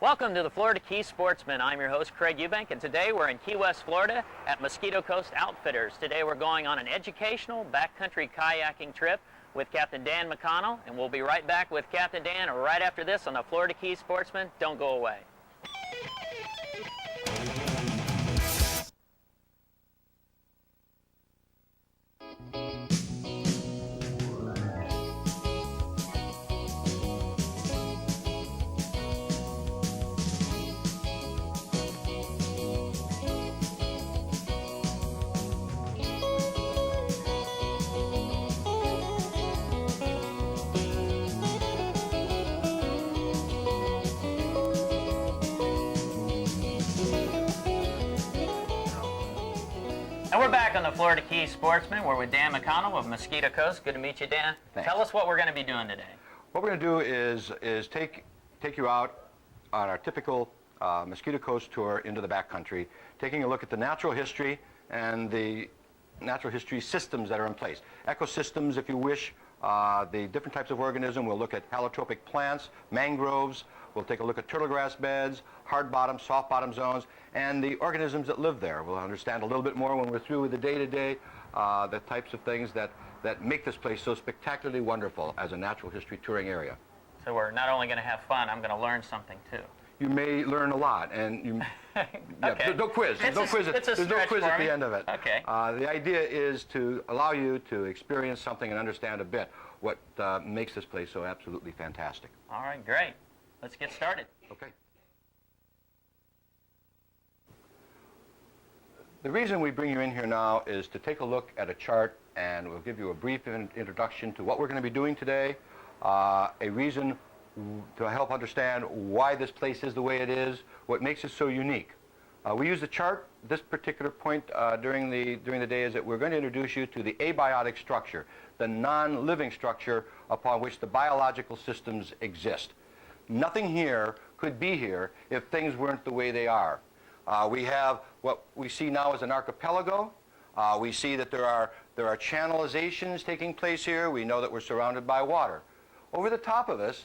Welcome to the Florida Key Sportsman. I'm your host, Craig Eubank, and today we're in Key West, Florida at Mosquito Coast Outfitters. Today we're going on an educational backcountry kayaking trip with Captain Dan McConnell, and we'll be right back with Captain Dan right after this on the Florida Key Sportsman. Don't go away. And we're back on the Florida Key Sportsman. We're with Dan McConnell of Mosquito Coast. Good to meet you, Dan. Thanks. Tell us what we're going to be doing today. What we're going to do is take you out on our typical Mosquito Coast tour into the backcountry, taking a look at the natural history and the natural history systems that are in place. Ecosystems, if you wish, the different types of organism. We'll look at allotropic plants, mangroves. We'll take a look at turtle grass beds, hard bottom, soft bottom zones, and the organisms that live there. We'll understand a little bit more when we're through with the day-to-day, the types of things that make this place so spectacularly wonderful as a natural history touring area. So we're not only going to have fun, I'm going to learn something too. You may learn a lot, and you, Okay. there's no quiz. There's no quiz at the end of it. Okay. The idea is to allow you to experience something and understand a bit what makes this place so absolutely fantastic. All right, great. Let's get started. Okay. The reason we bring you in here now is to take a look at a chart, and we'll give you a brief introduction to what we're going to be doing today, a reason to help understand why this place is the way it is, what makes it so unique. We use the chart. This particular point during the day is that we're going to introduce you to the abiotic structure, the non-living structure upon which the biological systems exist. Nothing here could be here if things weren't the way they are. We have what we see now as an archipelago. We see that there are channelizations taking place here. We know that we're surrounded by water. Over the top of us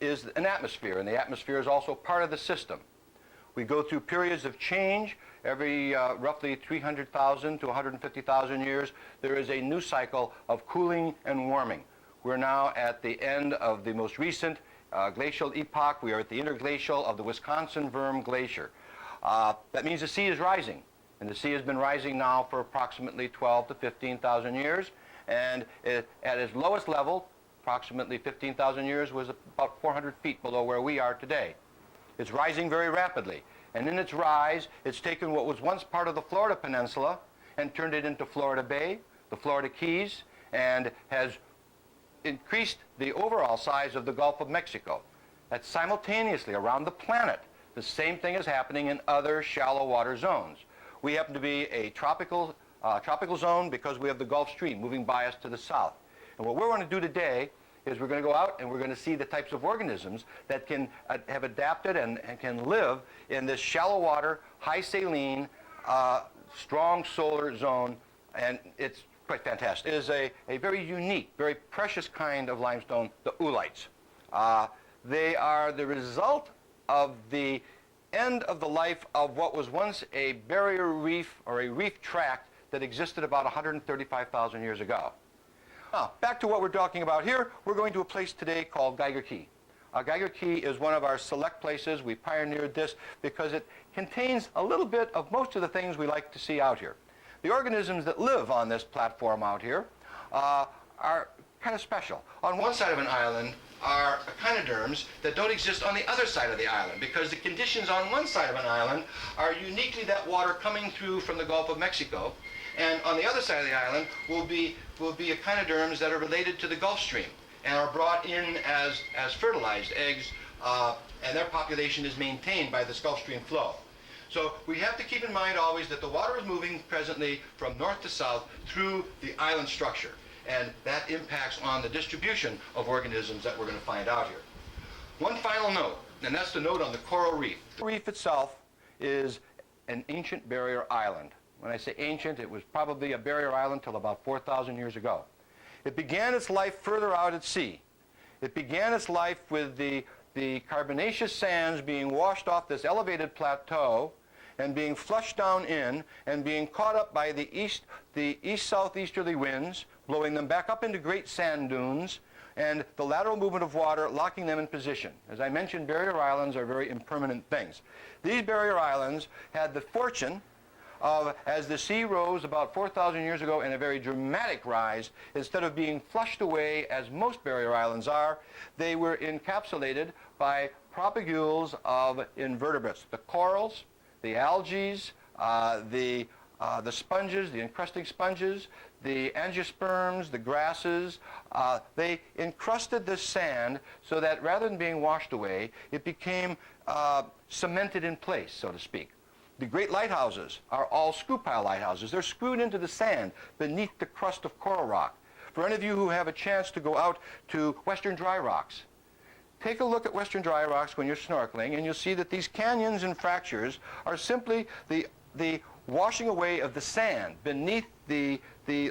is an atmosphere, and the atmosphere is also part of the system. We go through periods of change. Every roughly 300,000 to 150,000 years, there is a new cycle of cooling and warming. We're now at the end of the most recent glacial epoch. We are at the interglacial of the Wisconsin-Würm Glacier. That means the sea is rising, and the sea has been rising now for approximately 12 to 15,000 years, and at its lowest level, approximately 15,000 years, was about 400 feet below where we are today. It's rising very rapidly, and in its rise, it's taken what was once part of the Florida Peninsula and turned it into Florida Bay, the Florida Keys, and has increased the overall size of the Gulf of Mexico. That's simultaneously around the planet. The same thing is happening in other shallow water zones. We happen to be a tropical zone because we have the Gulf Stream moving by us to the south. And what we're going to do today is we're going to go out and we're going to see the types of organisms that can have adapted and can live in this shallow water, high saline, strong solar zone, and it's quite fantastic. It is a very unique, very precious kind of limestone, the oolites. They are the result of the end of the life of what was once a barrier reef or a reef tract that existed about 135,000 years ago. Now, back to what we're talking about here, we're going to a place today called Geiger Key. Geiger Key is one of our select places. We pioneered this because it contains a little bit of most of the things we like to see out here. The organisms that live on this platform out here are kind of special. On one side of an island are echinoderms that don't exist on the other side of the island because the conditions on one side of an island are uniquely that water coming through from the Gulf of Mexico, and on the other side of the island will be echinoderms that are related to the Gulf Stream and are brought in as fertilized eggs, and their population is maintained by this Gulf Stream flow. So we have to keep in mind always that the water is moving presently from north to south through the island structure, and that impacts on the distribution of organisms that we're going to find out here. One final note, and that's the note on the coral reef. The reef itself is an ancient barrier island. When I say ancient, it was probably a barrier island till about 4,000 years ago. It began its life further out at sea. It began its life with the the carbonaceous sands being washed off this elevated plateau and being flushed down in and being caught up by the east-southeasterly winds, blowing them back up into great sand dunes, and the lateral movement of water locking them in position. As I mentioned, barrier islands are very impermanent things. These barrier islands had the fortune of, as the sea rose about 4,000 years ago in a very dramatic rise, instead of being flushed away as most barrier islands are, they were encapsulated by propagules of invertebrates, the corals, the algae, the sponges, the encrusting sponges, the angiosperms, the grasses. They encrusted the sand so that rather than being washed away, it became cemented in place, so to speak. The great lighthouses are all screw-pile lighthouses. They're screwed into the sand beneath the crust of coral rock. For any of you who have a chance to go out to Western Dry Rocks, take a look at Western Dry Rocks when you're snorkeling, and you'll see that these canyons and fractures are simply the washing away of the sand beneath the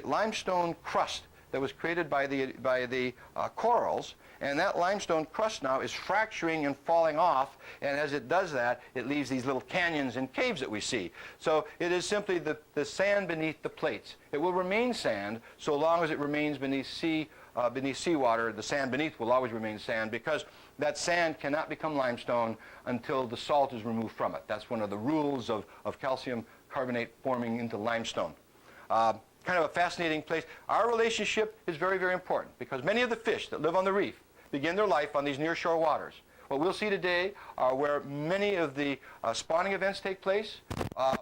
limestone crust that was created by the corals, and that limestone crust now is fracturing and falling off, and as it does that, it leaves these little canyons and caves that we see. So it is simply the sand beneath the plates. It will remain sand so long as it remains beneath seawater. The sand beneath will always remain sand, because that sand cannot become limestone until the salt is removed from it. That's one of the rules of calcium carbonate forming into limestone. Kind of a fascinating place. Our relationship is very, very important, because many of the fish that live on the reef begin their life on these nearshore waters. What we'll see today are where many of the spawning events take place,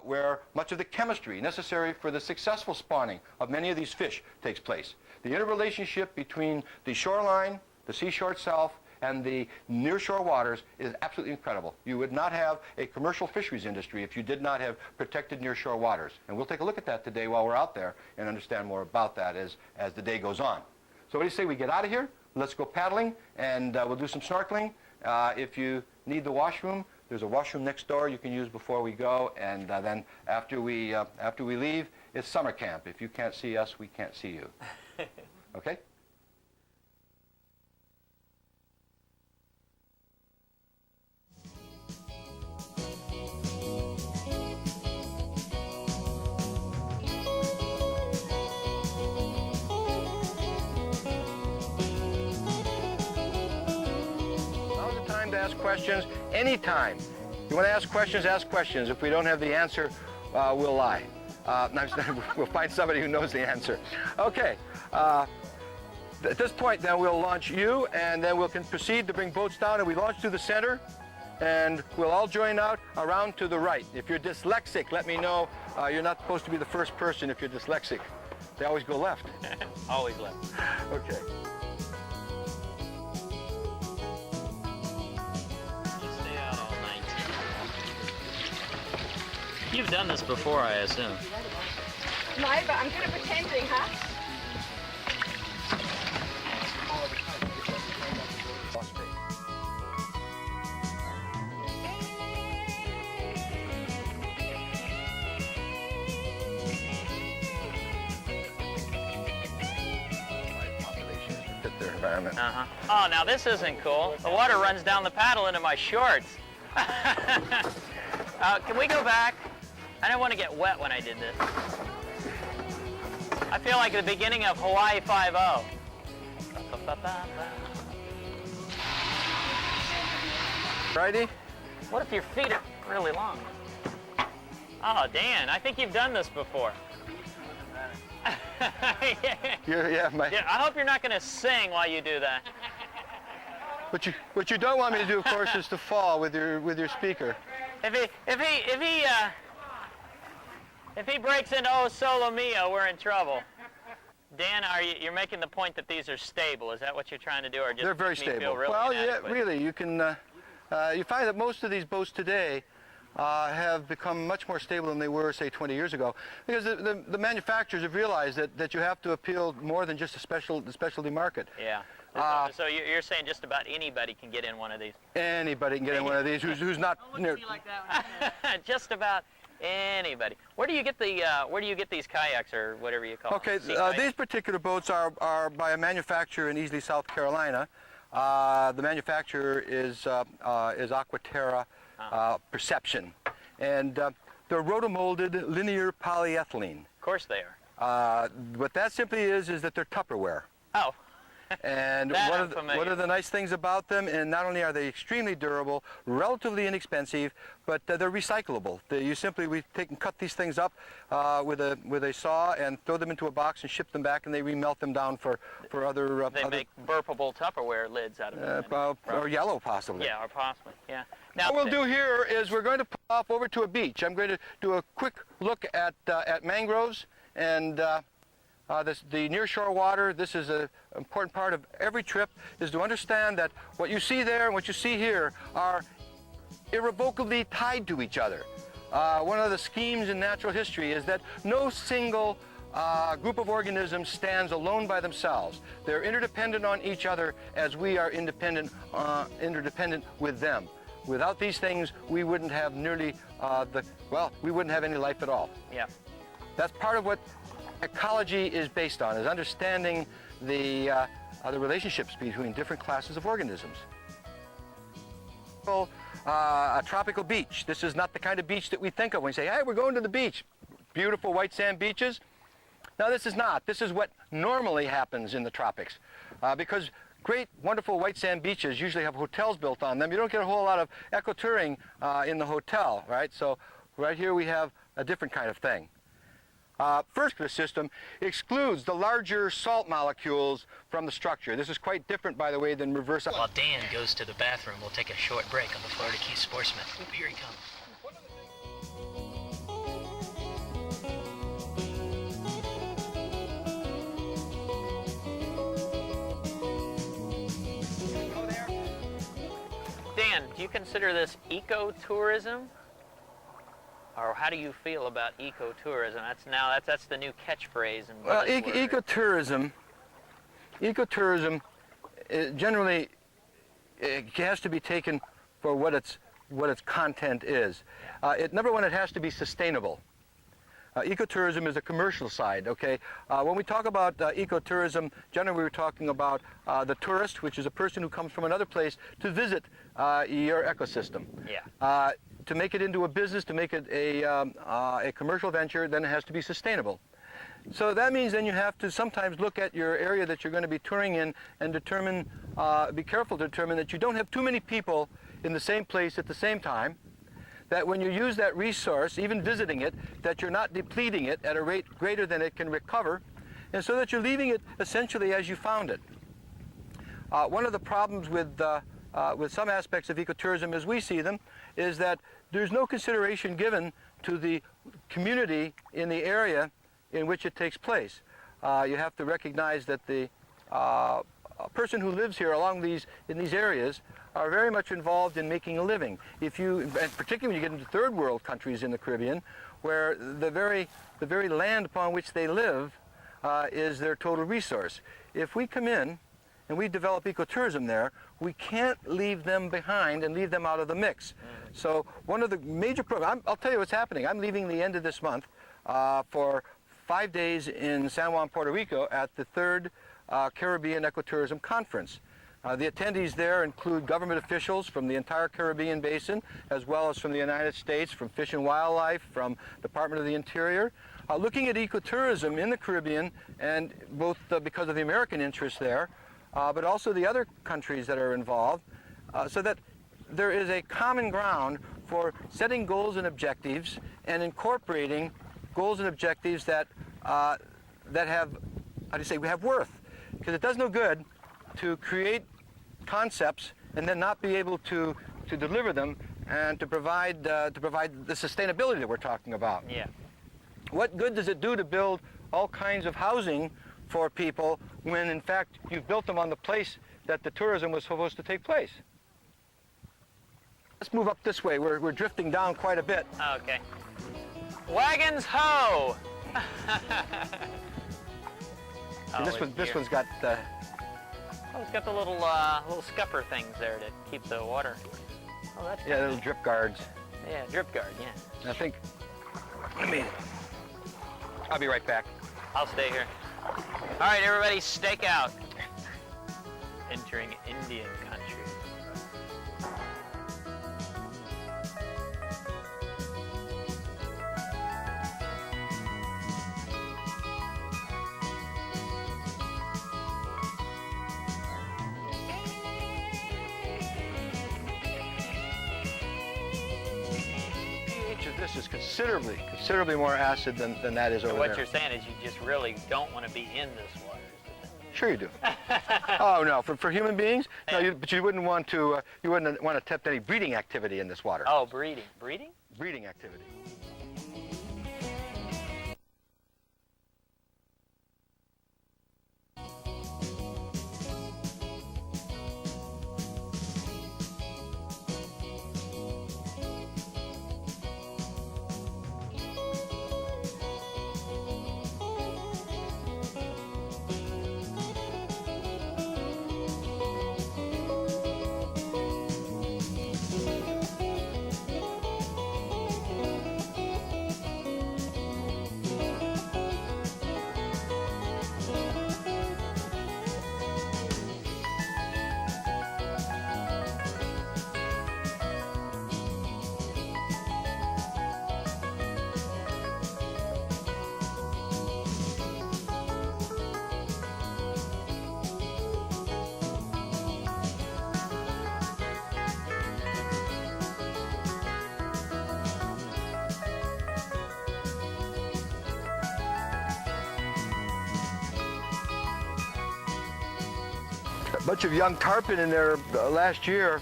where much of the chemistry necessary for the successful spawning of many of these fish takes place. The interrelationship between the shoreline, the seashore itself, and the nearshore waters is absolutely incredible. You would not have a commercial fisheries industry if you did not have protected nearshore waters. And we'll take a look at that today while we're out there and understand more about that as the day goes on. So what do you say we get out of here? Let's go paddling, and we'll do some snorkeling. If you need the washroom, there's a washroom next door you can use before we go, and then after we leave, it's summer camp. If you can't see us, we can't see you. Okay? Ask questions anytime. You want to ask questions, ask questions. If we don't have the answer, we'll lie. We'll find somebody who knows the answer. Okay. At this point, then, we'll launch you, and then we'll proceed to bring boats down, and we launch through the center, and we'll all join out around to the right. If you're dyslexic, let me know. You're not supposed to be the first person if you're dyslexic. They always go left. Always left. Okay. You've done this before, I assume. No, but I'm good at pretending, huh? Fit their environment. Oh, now this isn't cool. The water runs down the paddle into my shorts. Can we go back? I didn't want to get wet when I did this. I feel like the beginning of Hawaii 5-0. Righty? What if your feet are really long? Oh, Dan, I think you've done this before. Yeah, I hope you're not going to sing while you do that. What you don't want me to do, of course, is to fall with your speaker. If he breaks into "Oh Solo Mio," we're in trouble. Dan, you're making the point that these are stable? Is that what you're trying to do, or just they're very make me stable? feel really well, inadequate? yeah, really. You can you find that most of these boats today have become much more stable than they were, say, 20 years ago, because the manufacturers have realized that you have to appeal more than just the specialty market. Yeah. So you're saying just about anybody can get in one of these? Anybody can get in one of these who's not. Like that. Just about anybody. Where do you get these kayaks, or whatever you call them? Okay, these particular boats are by a manufacturer in Easley, South Carolina. The manufacturer is Aquaterra Perception, and they're rotomolded linear polyethylene. Of course they are. What that simply is that they're Tupperware. Oh. And one of the nice things about them, and not only are they extremely durable, relatively inexpensive, but they're recyclable. We take and cut these things up with a saw and throw them into a box and ship them back, and they remelt them down for other. They make burpable Tupperware lids out of them. Or yellow, possibly. Yeah, or possibly. Yeah. Now What we'll do here is we're going to pull off over to a beach. I'm going to do a quick look at mangroves and. The nearshore water. This is an important part of every trip, is to understand that what you see there and what you see here are irrevocably tied to each other. One of the schemes in natural history is that no single group of organisms stands alone by themselves. They're interdependent on each other as we are interdependent with them. Without these things, we wouldn't have we wouldn't have any life at all. Yeah. That's part of what ecology is based on, is understanding the relationships between different classes of organisms. A tropical beach. This is not the kind of beach that we think of when we say, hey, we're going to the beach. Beautiful white sand beaches. No, this is not. This is what normally happens in the tropics. Because great, wonderful white sand beaches usually have hotels built on them. You don't get a whole lot of ecotouring in the hotel, right? So right here we have a different kind of thing. First, the system excludes the larger salt molecules from the structure. This is quite different, by the way, than reverse. While Dan goes to the bathroom, we'll take a short break on the Florida Key Sportsman. Oop, here he comes. Dan, do you consider this ecotourism? Or how do you feel about ecotourism? That's the new catchphrase. Well, ecotourism generally it has to be taken for what its content is. Number one, it has to be sustainable. Ecotourism is a commercial side, okay? When we talk about ecotourism, generally we're talking about the tourist, which is a person who comes from another place to visit your ecosystem. Yeah. To make it into a business, to make it a commercial venture, then it has to be sustainable. So that means then you have to sometimes look at your area that you're going to be touring in and determine, be careful to determine that you don't have too many people in the same place at the same time, that when you use that resource, even visiting it, that you're not depleting it at a rate greater than it can recover, and so that you're leaving it essentially as you found it. One of the problems with some aspects of ecotourism as we see them is that there's no consideration given to the community in the area in which it takes place. You have to recognize that the person who lives here in these areas are very much involved in making a living. And particularly when you get into third world countries in the Caribbean, where the very land upon which they live is their total resource. If we come in and we develop ecotourism there, we can't leave them behind and leave them out of the mix. So one of the major programs, I'll tell you what's happening. I'm leaving the end of this month for 5 days in San Juan, Puerto Rico at the 3rd Caribbean Ecotourism Conference. The attendees there include government officials from the entire Caribbean basin, as well as from the United States, from Fish and Wildlife, from Department of the Interior, looking at ecotourism in the Caribbean, and both because of the American interest there, but also the other countries that are involved, so that there is a common ground for setting goals and objectives and incorporating goals and objectives that have, we have worth. Because it does no good to create concepts and then not be able to deliver them and to provide the sustainability that we're talking about. Yeah. What good does it do to build all kinds of housing for people when in fact you've built them on the place that the tourism was supposed to take place? Let's move up this way. We're drifting down quite a bit. Okay. Wagons ho! This one's got it's got the little scupper things there to keep the water. Oh, that's little drip guards. Yeah, drip guard. Yeah. I think. I'll be right back. I'll stay here. All right, everybody, stake out. Entering Indian this is considerably more acid than that is over So what there. you're saying is you just really don't want to be in this water. Sure you do. Oh no, for human beings, no. But you wouldn't want to attempt any breeding activity in this water. Oh, breeding. Breeding? Breeding activity. A bunch of young tarpon in there last year,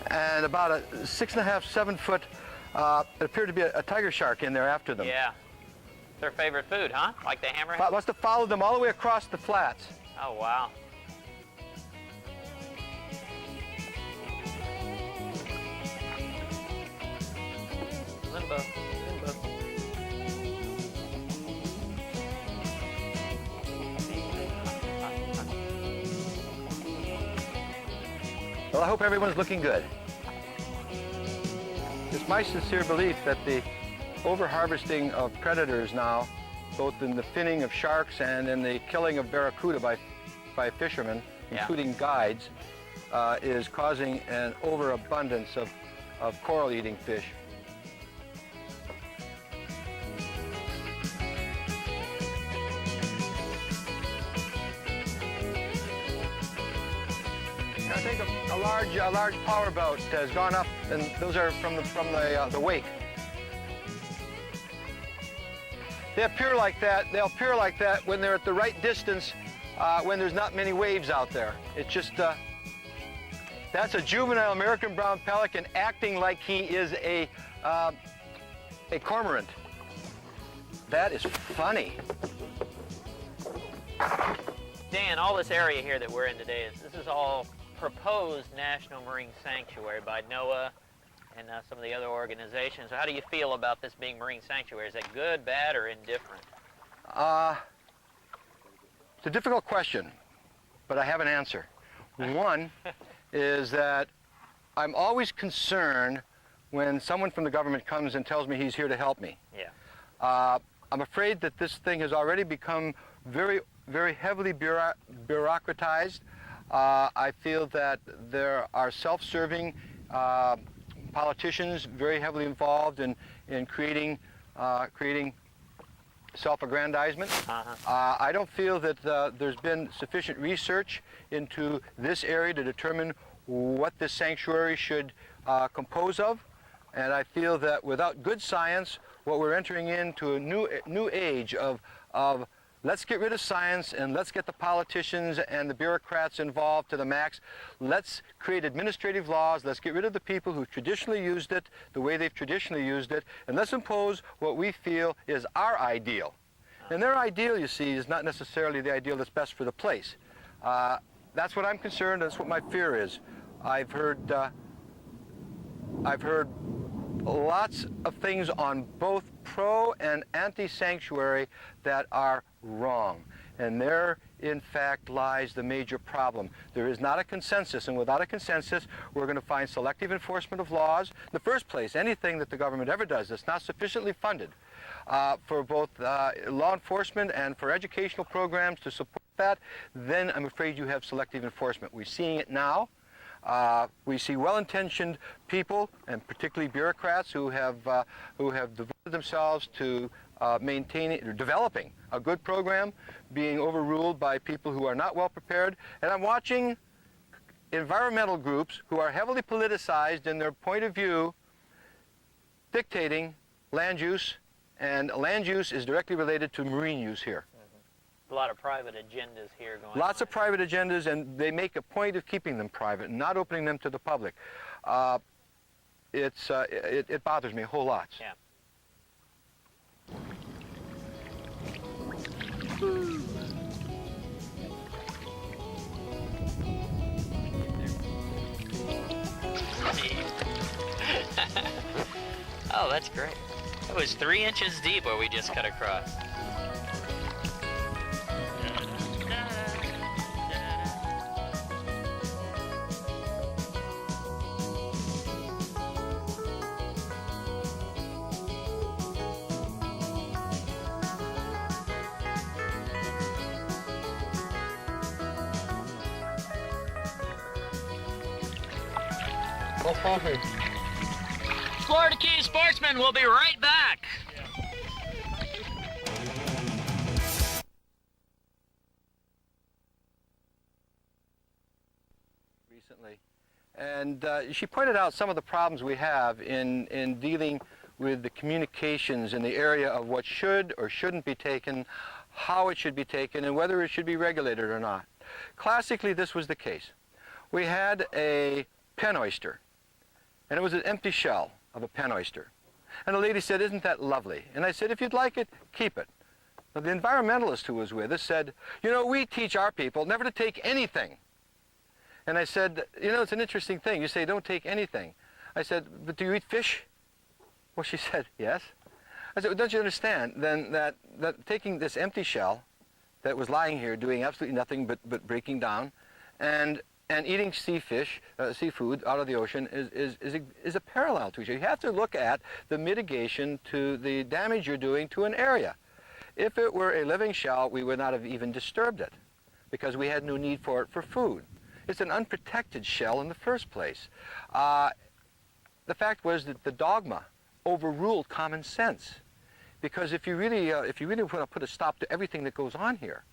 and about a 6.5, 7 foot, it appeared to be a tiger shark in there after them. Yeah. It's their favorite food, huh? Like the hammerhead? Must have followed them all the way across the flats. Oh, wow. Limbo. Well, I hope everyone's looking good. It's my sincere belief that the over-harvesting of predators now, both in the finning of sharks and in the killing of barracuda by fishermen, including guides, is causing an overabundance of coral-eating fish. I think a large power boat has gone up, and those are from the wake. They appear like that. They'll appear like that when they're at the right distance, when there's not many waves out there. It's just that's a juvenile American brown pelican acting like he is a cormorant. That is funny. Dan, all this area here that we're in today, this is all proposed National Marine Sanctuary by NOAA and some of the other organizations. So how do you feel about this being marine sanctuary? Is that good, bad, or indifferent? It's a difficult question, but I have an answer. One is that I'm always concerned when someone from the government comes and tells me he's here to help me. Yeah. I'm afraid that this thing has already become very heavily bureaucratized. I feel that there are self-serving politicians very heavily involved in creating self-aggrandizement. I don't feel that there's been sufficient research into this area to determine what this sanctuary should compose of, and I feel that without good science, what we're entering into a new age of let's get rid of science and let's get the politicians and the bureaucrats involved to the max. Let's create administrative laws. Let's get rid of the people who traditionally used it the way they've traditionally used it, and let's impose what we feel is our ideal. And their ideal, you see, is not necessarily the ideal that's best for the place. That's what I'm concerned. That's what my fear is. I've heard lots of things on both pro and anti-sanctuary that are wrong. And there, in fact, lies the major problem. There is not a consensus, and without a consensus, we're going to find selective enforcement of laws. In the first place, anything that the government ever does that's not sufficiently funded for both law enforcement and for educational programs to support that, then I'm afraid you have selective enforcement. We're seeing it now. We see well-intentioned people, and particularly bureaucrats, who have devoted themselves to maintaining or developing a good program, being overruled by people who are not well prepared. And I'm watching environmental groups who are heavily politicized in their point of view, dictating land use, and land use is directly related to marine use here. A lot of private agendas here going Lots on. of private agendas, and they make a point of keeping them private and not opening them to the public. It bothers me a whole lot. Yeah. Oh, that's great. It was 3 inches deep where we just cut across. Florida Key Sportsman, we'll be right back. Recently, and she pointed out some of the problems we have in dealing with the communications in the area of what should or shouldn't be taken, how it should be taken, and whether it should be regulated or not. Classically, this was the case. We had a pen oyster, and it was an empty shell of a pen oyster. And the lady said, "Isn't that lovely?" And I said, "If you'd like it, keep it." Now, the environmentalist who was with us said, "You know, we teach our people never to take anything." And I said, "You know, it's an interesting thing. You say don't take anything." I said, "But do you eat fish?" Well, she said, "Yes." I said, well, "Don't you understand then that taking this empty shell that was lying here doing absolutely nothing but breaking down and eating seafood out of the ocean is a parallel to each other. You have to look at the mitigation to the damage you're doing to an area. If it were a living shell, we would not have even disturbed it because we had no need for it for food. It's an unprotected shell in the first place. The fact was that the dogma overruled common sense, because if you really want to put a stop to everything that goes on here,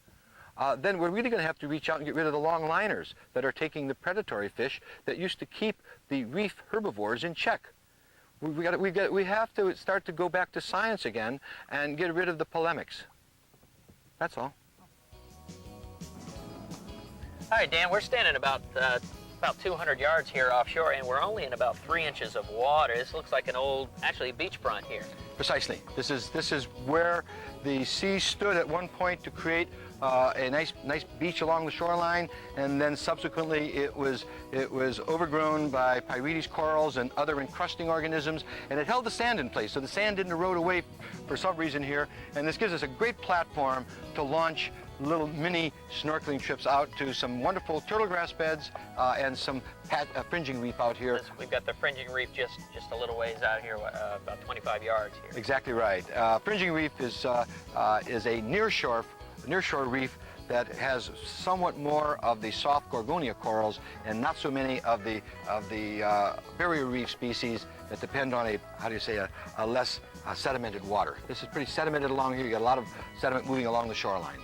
then we're really going to have to reach out and get rid of the long liners that are taking the predatory fish that used to keep the reef herbivores in check. We have to start to go back to science again and get rid of the polemics. That's all. All right, Dan, we're standing about 200 yards here offshore, and we're only in about 3 inches of water. This looks like an old, actually, beachfront here. Precisely. This is where the sea stood at one point to create a nice beach along the shoreline, and then subsequently it was overgrown by Pyretes corals and other encrusting organisms, and it held the sand in place, so the sand didn't erode away for some reason here, and this gives us a great platform to launch little mini snorkeling trips out to some wonderful turtle grass beds and some fringing reef out here. We've got the fringing reef just a little ways out here, about 25 yards here. Exactly right. Fringing reef is a nearshore reef that has somewhat more of the soft Gorgonia corals and not so many of the barrier reef species that depend on a less sedimented water. This is pretty sedimented along here. You got a lot of sediment moving along the shoreline.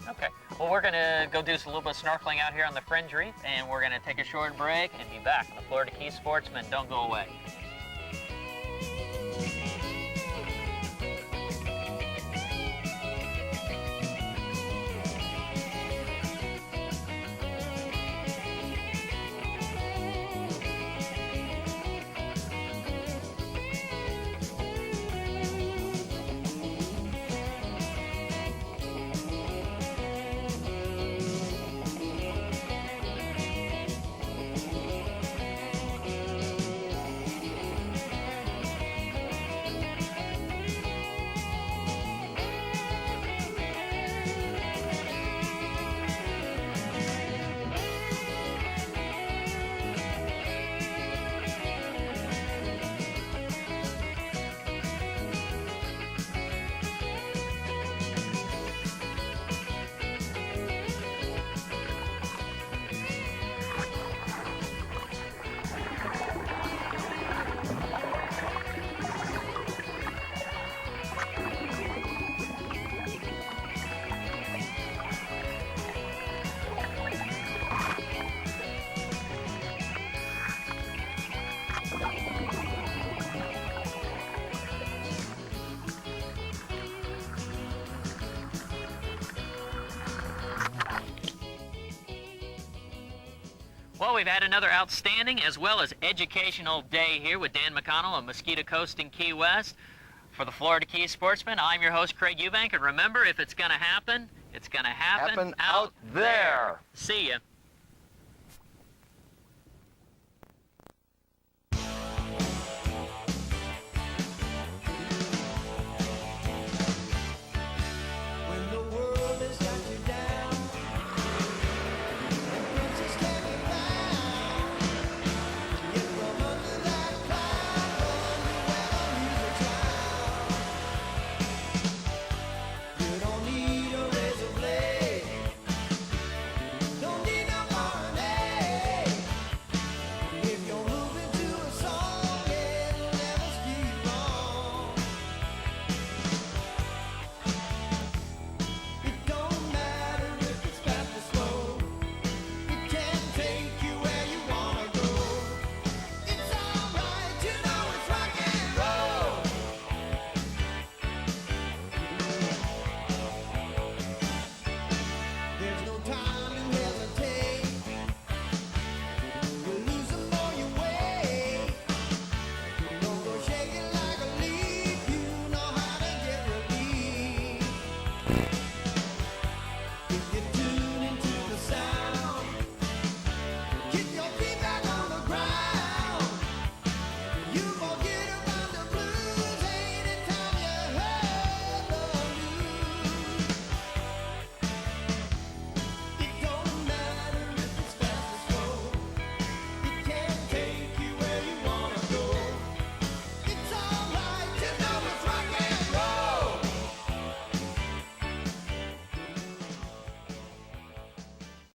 Okay, well, we're going to go do a little bit of snorkeling out here on the fringe reef, and we're going to take a short break and be back on the Florida Key Sportsman. Don't go away. Well, we've had another outstanding as well as educational day here with Dan McConnell of Mosquito Coast in Key West. For the Florida Key Sportsman, I'm your host, Craig Eubank. And remember, if it's going to happen, it's going to happen out there. See ya.